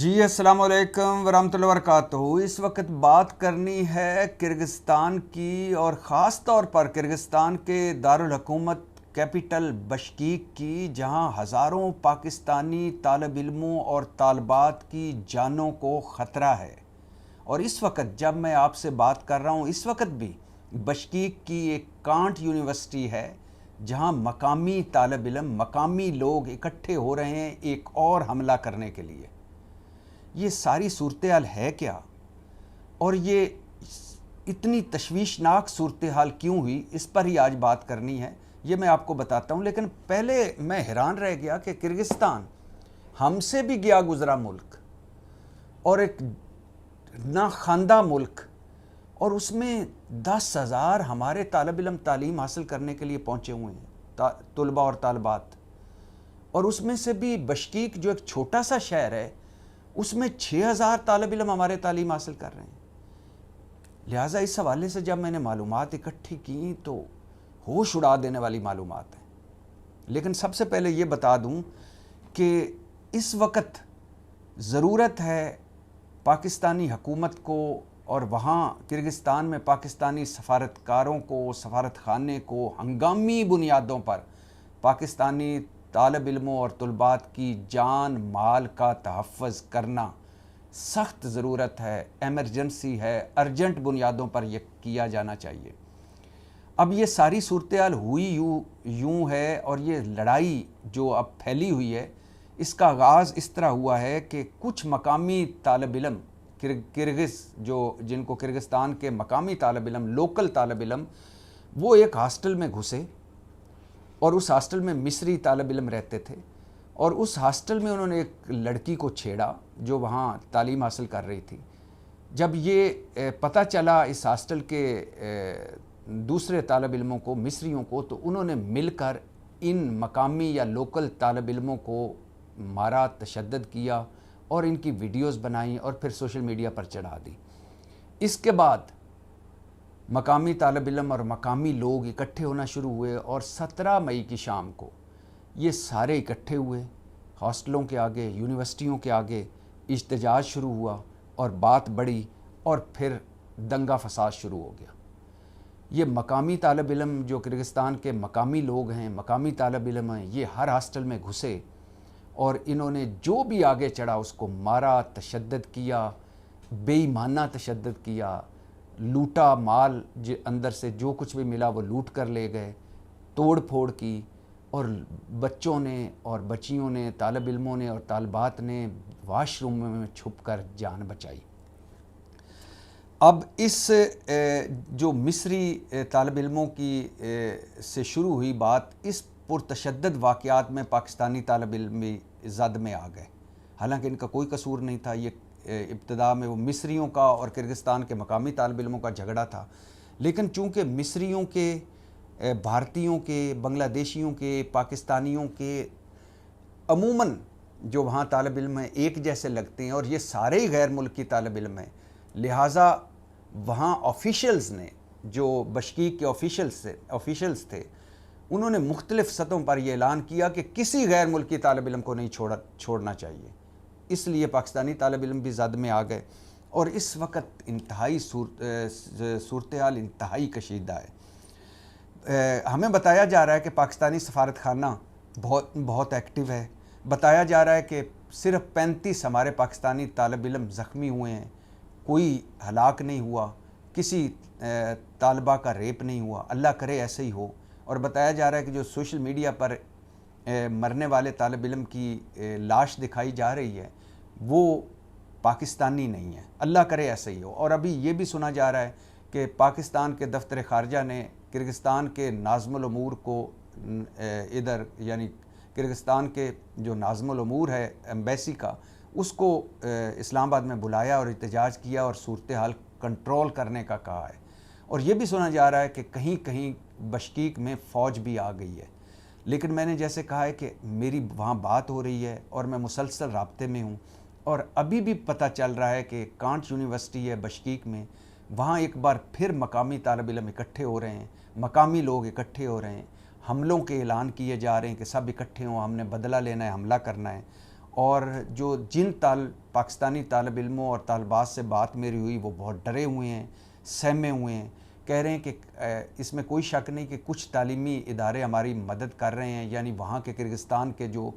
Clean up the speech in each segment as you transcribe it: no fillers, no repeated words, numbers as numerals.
جی السلام علیکم ورحمۃ اللہ وبرکاتہ۔ اس وقت بات کرنی ہے کرغزستان کی، اور خاص طور پر کرغزستان کے دارالحکومت کیپٹل بشکیک کی، جہاں ہزاروں پاکستانی طالب علموں اور طالبات کی جانوں کو خطرہ ہے۔ اور اس وقت جب میں آپ سے بات کر رہا ہوں، اس وقت بھی بشکیک کی ایک کانٹ یونیورسٹی ہے جہاں مقامی طالب علم، مقامی لوگ اکٹھے ہو رہے ہیں ایک اور حملہ کرنے کے لیے۔ یہ ساری صورتحال ہے کیا، اور یہ اتنی تشویشناک صورتحال کیوں ہوئی، اس پر ہی آج بات کرنی ہے۔ یہ میں آپ کو بتاتا ہوں، لیکن پہلے میں حیران رہ گیا کہ کرغزستان ہم سے بھی گیا گزرا ملک اور ایک ناخواندہ ملک، اور اس میں 10,000 ہمارے طالب علم تعلیم حاصل کرنے کے لیے پہنچے ہوئے ہیں، طلبہ اور طالبات، اور اس میں سے بھی بشکیک جو ایک چھوٹا سا شہر ہے، اس میں 6,000 طالب علم ہمارے تعلیم حاصل کر رہے ہیں۔ لہٰذا اس حوالے سے جب میں نے معلومات اکٹھی کی تو ہوش اڑا دینے والی معلومات ہیں۔ لیکن سب سے پہلے یہ بتا دوں کہ اس وقت ضرورت ہے پاکستانی حکومت کو، اور وہاں کرغزستان میں پاکستانی سفارتکاروں کو، سفارت خانے کو ہنگامی بنیادوں پر پاکستانی طالب علموں اور طلبات کی جان مال کا تحفظ کرنا سخت ضرورت ہے، ایمرجنسی ہے، ارجنٹ بنیادوں پر یہ کیا جانا چاہیے۔ اب یہ ساری صورتحال ہوئی یوں ہے، اور یہ لڑائی جو اب پھیلی ہوئی ہے، اس کا آغاز اس طرح ہوا ہے کہ کچھ مقامی طالب علم کرغز، جن کو کرغزستان کے مقامی طالب علم، لوکل طالب علم، وہ ایک ہاسٹل میں گھسے، اور اس ہاسٹل میں مصری طالب علم رہتے تھے، اور اس ہاسٹل میں انہوں نے ایک لڑکی کو چھیڑا جو وہاں تعلیم حاصل کر رہی تھی۔ جب یہ پتہ چلا اس ہاسٹل کے دوسرے طالب علموں کو، مصریوں کو، تو انہوں نے مل کر ان مقامی یا لوکل طالب علموں کو مارا، تشدد کیا، اور ان کی ویڈیوز بنائیں اور پھر سوشل میڈیا پر چڑھا دی۔ اس کے بعد مقامی طالب علم اور مقامی لوگ اکٹھے ہونا شروع ہوئے، اور 17 مئی کی شام کو یہ سارے اکٹھے ہوئے ہاسٹلوں کے آگے، یونیورسٹیوں کے آگے، احتجاج شروع ہوا، اور بات بڑھی، اور پھر دنگا فساد شروع ہو گیا۔ یہ مقامی طالب علم جو کرغزستان کے مقامی لوگ ہیں، مقامی طالب علم ہیں، یہ ہر ہاسٹل میں گھسے، اور انہوں نے جو بھی آگے چڑھا اس کو مارا، تشدد کیا، بے ایمانہ تشدد کیا، لوٹا مال، اندر سے جو کچھ بھی ملا وہ لوٹ کر لے گئے، توڑ پھوڑ کی، اور بچوں نے اور بچیوں نے، طالب علموں نے اور طالبات نے واش روم میں چھپ کر جان بچائی۔ اب اس جو مصری طالب علموں کی سے شروع ہوئی بات، اس پرتشدد واقعات میں پاکستانی طالب علم بھی زد میں آ گئے، حالانکہ ان کا کوئی قصور نہیں تھا۔ یہ ابتدا میں وہ مصریوں کا اور کرغزستان کے مقامی طالب علموں کا جھگڑا تھا، لیکن چونکہ مصریوں کے، بھارتیوں کے، بنگلہ دیشیوں کے، پاکستانیوں کے عموماً جو وہاں طالب علم ہیں ایک جیسے لگتے ہیں، اور یہ سارے ہی غیر ملکی طالب علم ہیں، لہٰذا وہاں آفیشلز نے، جو بشکیک کے آفیشلز تھے، انہوں نے مختلف سطحوں پر یہ اعلان کیا کہ کسی غیر ملکی طالب علم کو نہیں چھوڑنا چاہیے۔ اس لیے پاکستانی طالب علم بھی زد میں آ گئے، اور اس وقت انتہائی صورتحال انتہائی کشیدہ ہے۔ ہمیں بتایا جا رہا ہے کہ پاکستانی سفارت خانہ بہت ایکٹیو ہے۔ بتایا جا رہا ہے کہ صرف 35 ہمارے پاکستانی طالب علم زخمی ہوئے ہیں، کوئی ہلاک نہیں ہوا، کسی طالبہ کا ریپ نہیں ہوا، اللہ کرے ایسے ہی ہو۔ اور بتایا جا رہا ہے کہ جو سوشل میڈیا پر مرنے والے طالب علم کی لاش دکھائی جا رہی ہے وہ پاکستانی نہیں ہے، اللہ کرے ایسے ہی ہو۔ اور ابھی یہ بھی سنا جا رہا ہے کہ پاکستان کے دفتر خارجہ نے کرغزستان کے ناظم الامور کو ادھر، یعنی کرغزستان کے جو ناظم الامور ہے ایمبیسی کا، اس کو اسلام آباد میں بلایا اور احتجاج کیا اور صورتحال کنٹرول کرنے کا کہا ہے۔ اور یہ بھی سنا جا رہا ہے کہ کہیں کہیں بشکیک میں فوج بھی آ گئی ہے، لیکن میں نے جیسے کہا ہے کہ میری وہاں بات ہو رہی ہے اور میں مسلسل رابطے میں ہوں، اور ابھی بھی پتہ چل رہا ہے کہ کانٹ یونیورسٹی ہے بشکیک میں، وہاں ایک بار پھر مقامی طالب علم اکٹھے ہو رہے ہیں، مقامی لوگ اکٹھے ہو رہے ہیں، حملوں کے اعلان کیے جا رہے ہیں کہ سب اکٹھے ہوں، ہم نے بدلہ لینا ہے، حملہ کرنا ہے۔ اور جو پاکستانی طالب علموں اور طالبات سے بات میری ہوئی وہ بہت ڈرے ہوئے ہیں، سہمے ہوئے ہیں، کہہ رہے ہیں کہ اس میں کوئی شک نہیں کہ کچھ تعلیمی ادارے ہماری مدد کر رہے ہیں، یعنی وہاں کے کرغزستان کے جو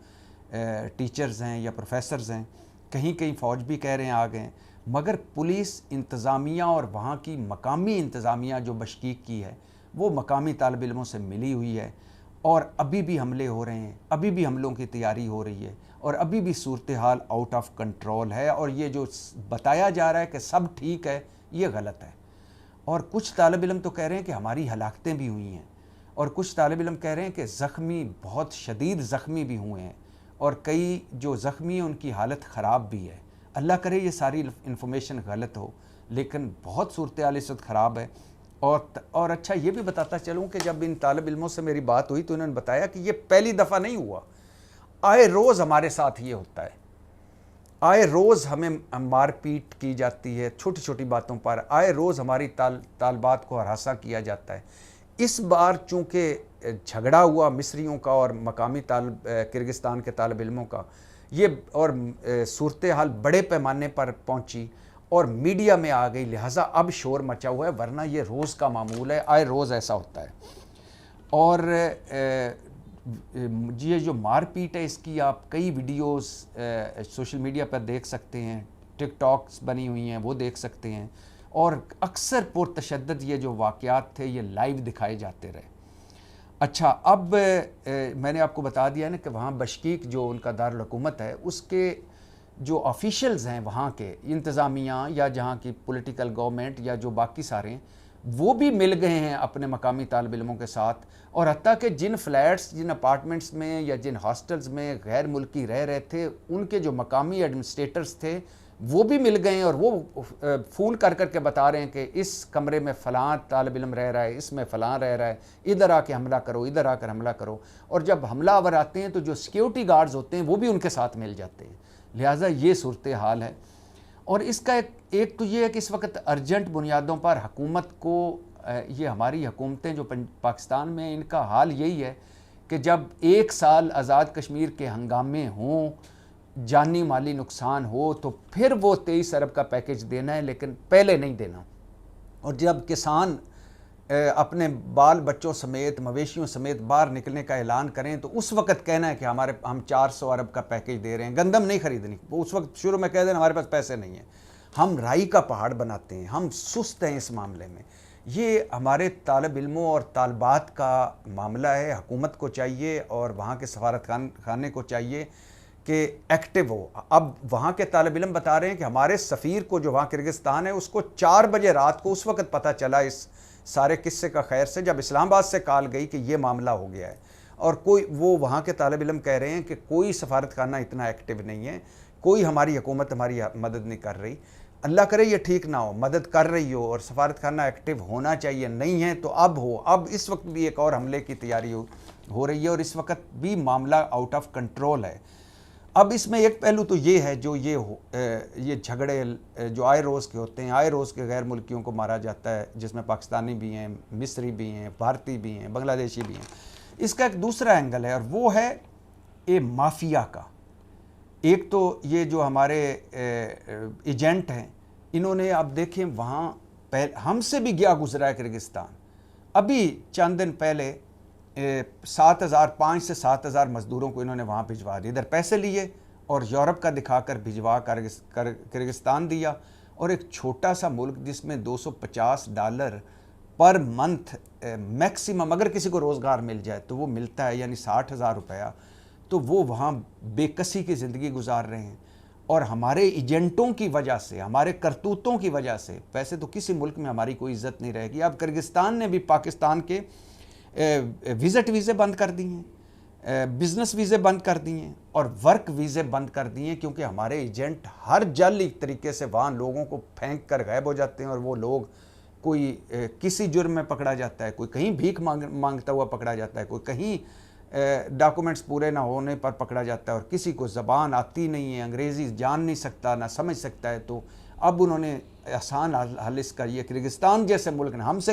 ٹیچرز ہیں یا پروفیسرز ہیں، کہیں کہیں فوج بھی کہہ رہے ہیں آ گئے ہیں، مگر پولیس انتظامیہ اور وہاں کی مقامی انتظامیہ جو بشکیک کی ہے وہ مقامی طالب علموں سے ملی ہوئی ہے، اور ابھی بھی حملے ہو رہے ہیں، ابھی بھی حملوں کی تیاری ہو رہی ہے، اور ابھی بھی صورتحال آؤٹ آف کنٹرول ہے، اور یہ جو بتایا جا رہا ہے کہ سب ٹھیک ہے یہ غلط ہے۔ اور کچھ طالب علم تو کہہ رہے ہیں کہ ہماری ہلاکتیں بھی ہوئی ہیں، اور کچھ طالب علم کہہ رہے ہیں کہ زخمی، بہت شدید زخمی بھی ہوئے ہیں، اور کئی جو زخمی ہیں ان کی حالت خراب بھی ہے۔ اللہ کرے یہ ساری انفارمیشن غلط ہو، لیکن بہت صورتحال اس وقت خراب ہے۔ اور اچھا یہ بھی بتاتا چلوں کہ جب ان طالب علموں سے میری بات ہوئی تو انہوں نے بتایا کہ یہ پہلی دفعہ نہیں ہوا، آئے روز ہمارے ساتھ یہ ہوتا ہے، آئے روز ہمیں مار پیٹ کی جاتی ہے چھوٹی چھوٹی باتوں پر، آئے روز ہماری طالبات کو ہراساں کیا جاتا ہے۔ اس بار چونکہ جھگڑا ہوا مصریوں کا اور مقامی کرغزستان کے طالب علموں کا، یہ اور صورتحال بڑے پیمانے پر پہنچی اور میڈیا میں آ گئی، لہٰذا اب شور مچا ہوا ہے، ورنہ یہ روز کا معمول ہے، آئے روز ایسا ہوتا ہے۔ اور یہ جو مار پیٹ ہے اس کی آپ کئی ویڈیوز سوشل میڈیا پر دیکھ سکتے ہیں، ٹک ٹاکس بنی ہوئی ہیں وہ دیکھ سکتے ہیں، اور اکثر پرتشدد یہ جو واقعات تھے یہ لائیو دکھائے جاتے رہے۔ اچھا، اب میں نے آپ کو بتا دیا نا کہ وہاں بشکیک جو ان کا دارالحکومت ہے اس کے جو آفیشلز ہیں وہاں کے انتظامیہ یا جہاں کی پولیٹیکل گورنمنٹ یا جو باقی سارے ہیں، وہ بھی مل گئے ہیں اپنے مقامی طالب علموں کے ساتھ، اور حتیٰ کہ جن فلیٹس، جن اپارٹمنٹس میں یا جن ہاسٹلز میں غیر ملکی رہ رہے تھے ان کے جو مقامی ایڈمنسٹریٹرز تھے وہ بھی مل گئے ہیں، اور وہ فون کر کر کے بتا رہے ہیں کہ اس کمرے میں فلاں طالب علم رہ رہا ہے، اس میں فلاں رہ رہا ہے، ادھر آ کے حملہ کرو، ادھر آ کر حملہ کرو۔ اور جب حملہ آور آتے ہیں تو جو سیکیورٹی گارڈز ہوتے ہیں وہ بھی ان کے ساتھ مل جاتے ہیں، لہٰذا یہ صورتحال ہے۔ اور اس کا ایک تو یہ ہے کہ اس وقت ارجنٹ بنیادوں پر حکومت کو، یہ ہماری حکومتیں جو پاکستان میں، ان کا حال یہی ہے کہ جب 1 سال آزاد کشمیر کے ہنگامے ہوں، جانی مالی نقصان ہو، تو پھر وہ 23 ارب کا پیکج دینا ہے، لیکن پہلے نہیں دینا۔ اور جب کسان اپنے بال بچوں سمیت، مویشیوں سمیت باہر نکلنے کا اعلان کریں تو اس وقت کہنا ہے کہ ہم 400 ارب کا پیکج دے رہے ہیں، گندم نہیں خریدنی، وہ اس وقت شروع میں کہہ دیں ہمارے پاس پیسے نہیں ہیں، ہم رائی کا پہاڑ بناتے ہیں، ہم سست ہیں اس معاملے میں۔ یہ ہمارے طالب علموں اور طالبات کا معاملہ ہے، حکومت کو چاہیے اور وہاں کے سفارت خانے کو چاہیے کہ ایکٹیو ہو۔ اب وہاں کے طالب علم بتا رہے ہیں کہ ہمارے سفیر کو جو وہاں کرغزستان ہے اس کو 4 بجے رات کو اس وقت پتہ چلا اس سارے قصے کا خیر سے، جب اسلام آباد سے کال گئی کہ یہ معاملہ ہو گیا ہے، اور وہ وہاں کے طالب علم کہہ رہے ہیں کہ کوئی سفارت خانہ اتنا ایکٹیو نہیں ہے، کوئی ہماری حکومت ہماری مدد نہیں کر رہی۔ اللہ کرے یہ ٹھیک نہ ہو، مدد کر رہی ہو اور سفارت خانہ ایکٹیو ہونا چاہیے، نہیں ہے تو اب ہو۔ اب اس وقت بھی ایک اور حملے کی تیاری ہو رہی ہے، اور اس وقت بھی معاملہ آؤٹ آف کنٹرول ہے۔ اب اس میں ایک پہلو تو یہ ہے جو یہ جھگڑے جو آئے روز کے ہوتے ہیں، آئے روز کے غیر ملکیوں کو مارا جاتا ہے، جس میں پاکستانی بھی ہیں، مصری بھی ہیں، بھارتی بھی ہیں، بنگلہ دیشی بھی ہیں۔ اس کا ایک دوسرا اینگل ہے، اور وہ ہے مافیا کا۔ ایک تو یہ جو ہمارے ایجنٹ ہیں، انہوں نے، اب دیکھیں وہاں ہم سے بھی گیا گزرا ہے کرغزستان، ابھی چند دن پہلے 5 سے 7,000 مزدوروں کو انہوں نے وہاں بھجوا دیا، ادھر پیسے لیے اور یورپ کا دکھا کر بھجوا کرغزستان دیا۔ اور ایک چھوٹا سا ملک جس میں $250 پر منتھ میکسیمم اگر کسی کو روزگار مل جائے تو وہ ملتا ہے، یعنی 60,000 روپیہ، تو وہ وہاں بے کسی کی زندگی گزار رہے ہیں۔ اور ہمارے ایجنٹوں کی وجہ سے، ہمارے کرتوتوں کی وجہ سے، ویسے تو کسی ملک میں ہماری کوئی عزت نہیں رہے گی۔ اب کرغزستان نے بھی پاکستان کے وزٹ ویزے بند کر دی ہیں، بزنس ویزے بند کر دی ہیں، اور ورک ویزے بند کر دی ہیں، کیونکہ ہمارے ایجنٹ ہر جعلی طریقے سے وہاں لوگوں کو پھینک کر غائب ہو جاتے ہیں، اور وہ لوگ کوئی کسی جرم میں پکڑا جاتا ہے، کوئی کہیں بھیک مانگتا ہوا پکڑا جاتا ہے، کوئی کہیں ڈاکومنٹس پورے نہ ہونے پر پکڑا جاتا ہے، اور کسی کو زبان آتی نہیں ہے، انگریزی جان نہیں سکتا، نہ سمجھ سکتا ہے۔ تو اب انہوں نے آسان حل اس کا یہ کرغزستان جیسے ملک نے، ہم سے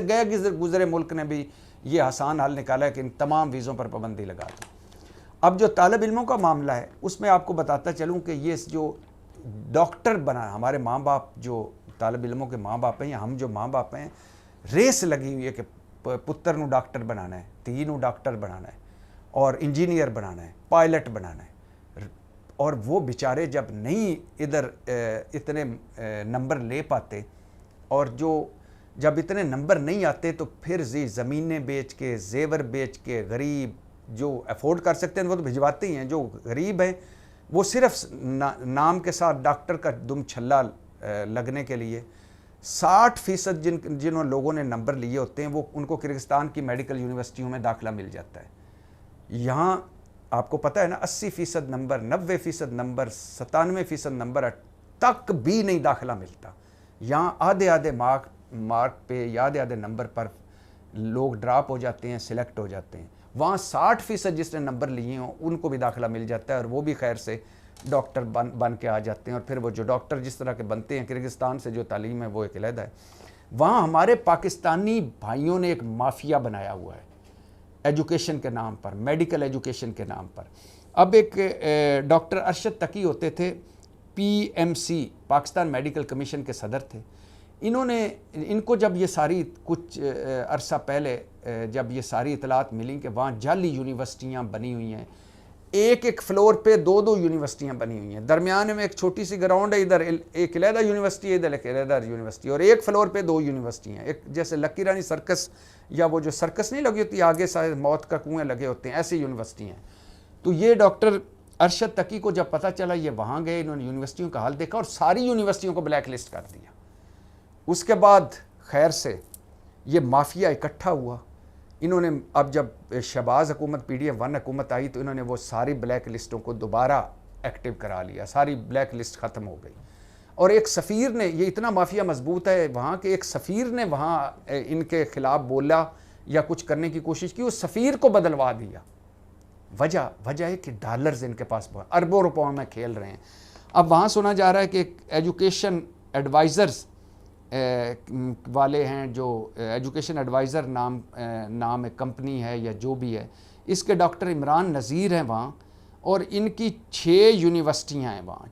گزرے ملک نے بھی یہ آسان حل نکالا ہے کہ ان تمام ویزوں پر پابندی لگا دیں۔ اب جو طالب علموں کا معاملہ ہے اس میں آپ کو بتاتا چلوں کہ یہ جو ڈاکٹر بنا ہمارے ماں باپ جو طالب علموں کے ماں باپ ہیں یا ہم جو ماں باپ ہیں، ریس لگی ہوئی ہے کہ پتر نو ڈاکٹر بنانا ہے، تھی نو ڈاکٹر بنانا ہے اور انجینئر بنانا ہے، پائلٹ بنانا ہے، اور وہ بیچارے جب نہیں ادھر اتنے نمبر لے پاتے، اور جب اتنے نمبر نہیں آتے تو پھر زمینیں بیچ کے، زیور بیچ کے، غریب جو افورڈ کر سکتے ہیں وہ تو بھجواتے ہی ہیں، جو غریب ہیں وہ صرف نام کے ساتھ ڈاکٹر کا دم چھلا لگنے کے لیے 60% جنہوں لوگوں نے نمبر لیے ہوتے ہیں وہ ان کو کرغزستان کی میڈیکل یونیورسٹیوں میں داخلہ مل جاتا ہے۔ یہاں آپ کو پتہ ہے نا 80% نمبر، 90% نمبر، 97% نمبر تک بھی نہیں داخلہ ملتا۔ یہاں آدھے مارک پہ یا آدھے نمبر پر لوگ ڈراپ ہو جاتے ہیں، سلیکٹ ہو جاتے ہیں۔ وہاں 60% جس نے نمبر لیے ہوں ان کو بھی داخلہ مل جاتا ہے اور وہ بھی خیر سے ڈاکٹر بن کے آ جاتے ہیں، اور پھر وہ جو ڈاکٹر جس طرح کے بنتے ہیں کرغزستان سے جو تعلیم ہے وہ ایک علیحدہ ہے۔ وہاں ہمارے پاکستانی بھائیوں نے ایک مافیا بنایا ہوا ہے ایجوکیشن کے نام پر، میڈیکل ایجوکیشن کے نام پر۔ اب ایک ڈاکٹر ارشد تقی ہوتے تھے، PMC پاکستان میڈیکل کمیشن کے صدر تھے۔ ان کو جب یہ ساری کچھ عرصہ پہلے جب یہ ساری اطلاعات ملیں کہ وہاں جعلی یونیورسٹیاں بنی ہوئی ہیں، ایک فلور پہ 2 یونیورسٹیاں بنی ہوئی ہیں، درمیان میں ایک چھوٹی سی گراؤنڈ ہے، ادھر ایک علیحدہ یونیورسٹی ہے، ادھر ایک علیحدہ یونیورسٹی، اور ایک فلور پہ 2 یونیورسٹی ہیں، ایک جیسے لکی رانی سرکس یا وہ جو سرکس نہیں لگی ہوتی آگے سارے موت کا کنویں لگے ہوتے ہیں، ایسی یونیورسٹی ہیں۔ تو یہ ڈاکٹر ارشد تقی کو جب پتہ چلا، یہ وہاں گئے، انہوں نے یونیورسٹیوں کا حال دیکھا اور ساری یونیورسٹیوں کو بلیک لسٹ کر دیا۔ اس کے بعد خیر سے یہ مافیا اکٹھا ہوا، انہوں نے اب جب شہباز حکومت PDF1 حکومت آئی تو انہوں نے وہ ساری بلیک لسٹوں کو دوبارہ ایکٹیو کرا لیا، ساری بلیک لسٹ ختم ہو گئی۔ اور ایک سفیر نے، یہ اتنا مافیا مضبوط ہے وہاں کہ ایک سفیر نے وہاں ان کے خلاف بولا یا کچھ کرنے کی کوشش کی، اس سفیر کو بدلوا دیا۔ وجہ ہے کہ ڈالرز ان کے پاس اربوں روپوں میں کھیل رہے ہیں۔ اب وہاں سنا جا رہا ہے کہ ایک ایجوکیشن ایڈوائزرز والے ہیں، جو ایجوکیشن ایڈوائزر نام ایک کمپنی ہے یا جو بھی ہے، اس کے ڈاکٹر عمران نذیر ہیں وہاں، اور ان کی 6 یونیورسٹیاں ہیں وہاں،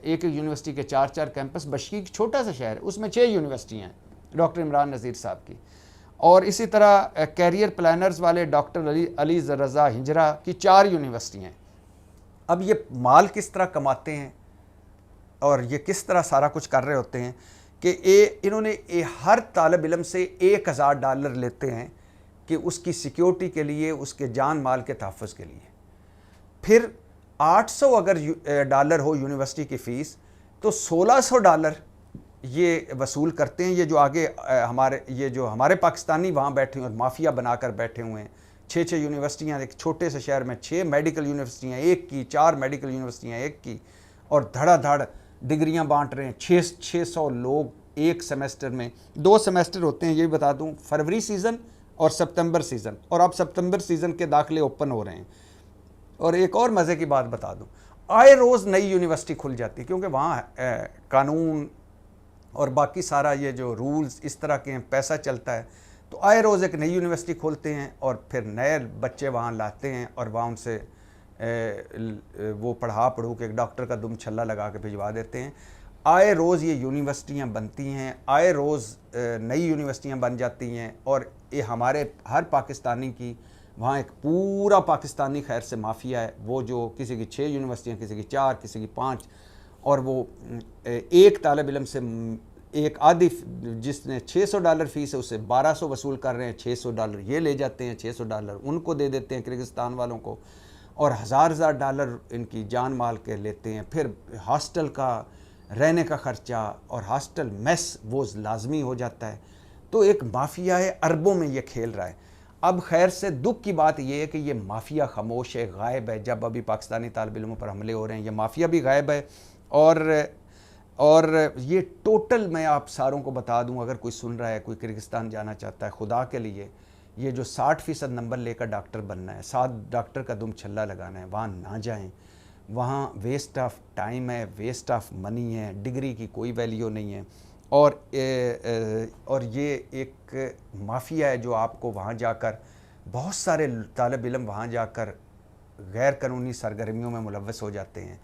ایک یونیورسٹی کے 4 کیمپس، بشکیک چھوٹا سا شہر ہے اس میں 6 یونیورسٹیاں ہیں ڈاکٹر عمران نذیر صاحب کی، اور اسی طرح کیریئر پلانرز والے ڈاکٹر علی رضا ہنجرا کی 4 یونیورسٹیاں ہیں۔ اب یہ مال کس طرح کماتے ہیں اور یہ کس طرح سارا کچھ کر رہے ہوتے ہیں کہ انہوں نے ہر طالب علم سے $1000 لیتے ہیں کہ اس کی سیکیورٹی کے لیے، اس کے جان مال کے تحفظ کے لیے۔ پھر $800 اگر ڈالر ہو یونیورسٹی کی فیس تو $1600 یہ وصول کرتے ہیں۔ یہ جو آگے ہمارے پاکستانی وہاں بیٹھے ہوئے مافیا بنا کر بیٹھے ہوئے ہیں، 6 یونیورسٹیاں، ایک چھوٹے سے شہر میں 6 میڈیکل یونیورسٹیاں ایک کی، 4 میڈیکل یونیورسٹیاں ایک کی، اور دھڑا دھڑ ڈگریاں بانٹ رہے ہیں۔ 600 لوگ ایک سیمیسٹر میں، 2 سیمیسٹر ہوتے ہیں، یہ بھی بتا دوں، فروری سیزن اور سپتمبر سیزن، اور اب سپتمبر سیزن کے داخلے اوپن ہو رہے ہیں۔ اور ایک اور مزے کی بات بتا دوں، آئے روز نئی یونیورسٹی کھل جاتی، کیونکہ وہاں قانون اور باقی سارا یہ جو رولز اس طرح کے ہیں، پیسہ چلتا ہے، تو آئے روز ایک نئی یونیورسٹی کھولتے ہیں اور پھر نئے بچے وہاں لاتے ہیں اور وہاں ان سے وہ پڑھو کہ ایک ڈاکٹر کا دم چھلا لگا کے بھجوا دیتے ہیں۔ آئے روز یہ یونیورسٹیاں بنتی ہیں، آئے روز نئی یونیورسٹیاں بن جاتی ہیں، اور یہ ہمارے ہر پاکستانی کی وہاں ایک پورا پاکستانی خیر سے مافیا ہے، وہ جو کسی کی 6 یونیورسٹیاں، کسی کی 4، کسی کی 5، اور وہ ایک طالب علم سے ایک آدھی جس نے $600 فیس ہے اس سے $1200 وصول کر رہے ہیں، $600 یہ لے جاتے ہیں، $600 ان کو دے دیتے ہیں کرغزستان والوں کو، اور $1000 ان کی جان مال کے لیتے ہیں۔ پھر ہاسٹل کا رہنے کا خرچہ اور ہاسٹل میس وہ لازمی ہو جاتا ہے۔ تو ایک مافیا ہے، اربوں میں یہ کھیل رہا ہے۔ اب خیر سے دکھ کی بات یہ ہے کہ یہ مافیا خاموش ہے، غائب ہے۔ جب ابھی پاکستانی طالب علموں پر حملے ہو رہے ہیں، یہ مافیا بھی غائب ہے، اور یہ ٹوٹل میں آپ ساروں کو بتا دوں، اگر کوئی سن رہا ہے، کوئی کرغزستان جانا چاہتا ہے، خدا کے لیے یہ جو 60% نمبر لے کر ڈاکٹر بننا ہے، 7 ڈاکٹر کا دم چھلا لگانا ہے، وہاں نہ جائیں۔ وہاں ویسٹ آف ٹائم ہے، ویسٹ آف منی ہے، ڈگری کی کوئی ویلیو نہیں ہے، اور یہ ایک مافیا ہے جو آپ کو وہاں جا کر، بہت سارے طالب علم وہاں جا کر غیر قانونی سرگرمیوں میں ملوث ہو جاتے ہیں.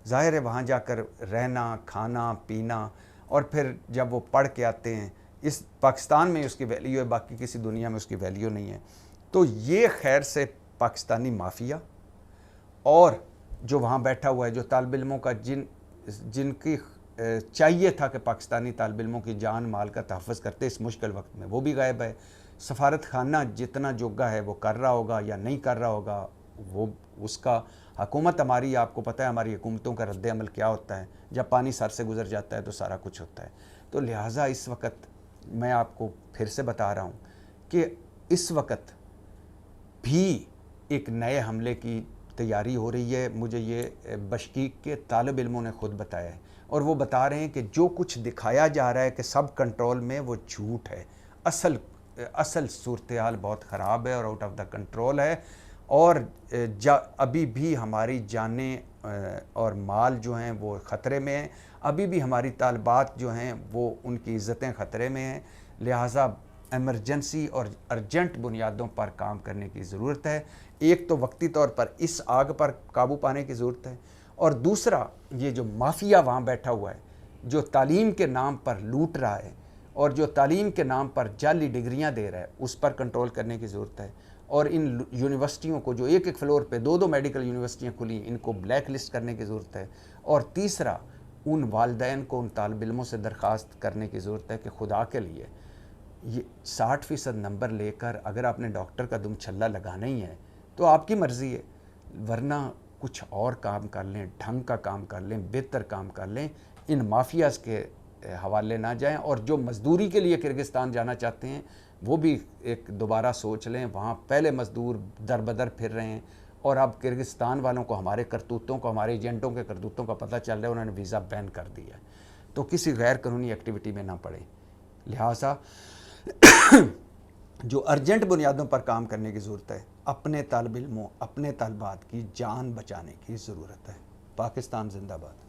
ظاہر ہے وہاں جا کر رہنا، کھانا پینا، اور پھر جب وہ پڑھ کے آتے ہیں، اس پاکستان میں اس کی ویلیو ہے، باقی کسی دنیا میں اس کی ویلیو نہیں ہے. تو یہ خیر سے پاکستانی مافیا اور جو وہاں بیٹھا ہوا ہے، جو طالب علموں کا جن کی چاہیے تھا کہ پاکستانی طالب علموں کی جان مال کا تحفظ کرتے اس مشکل وقت میں، وہ بھی غائب ہے. سفارت خانہ جتنا جوگا ہے وہ کر رہا ہوگا یا نہیں کر رہا ہوگا، وہ اس کا حکومت ہماری، آپ کو پتہ ہے ہماری حکومتوں کا رد عمل کیا ہوتا ہے. جب پانی سر سے گزر جاتا ہے تو سارا کچھ ہوتا ہے. تو لہٰذا اس وقت میں آپ کو پھر سے بتا رہا ہوں کہ اس وقت بھی ایک نئے حملے کی تیاری ہو رہی ہے. مجھے یہ بشکیک کے طالب علموں نے خود بتایا ہے، اور وہ بتا رہے ہیں کہ جو کچھ دکھایا جا رہا ہے کہ سب کنٹرول میں، وہ جھوٹ ہے. اصل صورتحال بہت خراب ہے اور آؤٹ آف دا کنٹرول ہے، اور ابھی بھی ہماری جانیں اور مال جو ہیں وہ خطرے میں ہیں. ابھی بھی ہماری طالبات جو ہیں وہ ان کی عزتیں خطرے میں ہیں. لہٰذا ایمرجنسی اور ارجنٹ بنیادوں پر کام کرنے کی ضرورت ہے. ایک تو وقتی طور پر اس آگ پر قابو پانے کی ضرورت ہے، اور دوسرا یہ جو مافیا وہاں بیٹھا ہوا ہے، جو تعلیم کے نام پر لوٹ رہا ہے اور جو تعلیم کے نام پر جعلی ڈگریاں دے رہا ہے، اس پر کنٹرول کرنے کی ضرورت ہے. اور ان یونیورسٹیوں کو جو ایک فلور پہ دو میڈیکل یونیورسٹیاں کھلی، ان کو بلیک لسٹ کرنے کی ضرورت ہے. اور تیسرا، ان والدین کو ان طالب علموں سے درخواست کرنے کی ضرورت ہے کہ خدا کے لیے یہ 60% نمبر لے کر اگر آپ نے ڈاکٹر کا دم چھلا لگانا ہی ہے تو آپ کی مرضی ہے، ورنہ کچھ اور کام کر لیں، ڈھنگ کا کام کر لیں، بہتر کام کر لیں. ان مافیاز کے حوالے نہ جائیں. اور جو مزدوری کے لیے کرگستان جانا چاہتے ہیں وہ بھی ایک دوبارہ سوچ لیں. وہاں پہلے مزدور در بدر پھر رہے ہیں، اور اب کرگستان والوں کو ہمارے کرتوتوں کو، ہمارے ایجنٹوں کے کرتوتوں کا پتہ چل رہا ہے، انہوں نے ویزا بین کر دیا ہے. تو کسی غیر قانونی ایکٹیویٹی میں نہ پڑیں. لہٰذا جو ارجنٹ بنیادوں پر کام کرنے کی ضرورت ہے، اپنے طالب علموں، اپنے طالبات کی جان بچانے کی ضرورت ہے. پاکستان زندہ باد.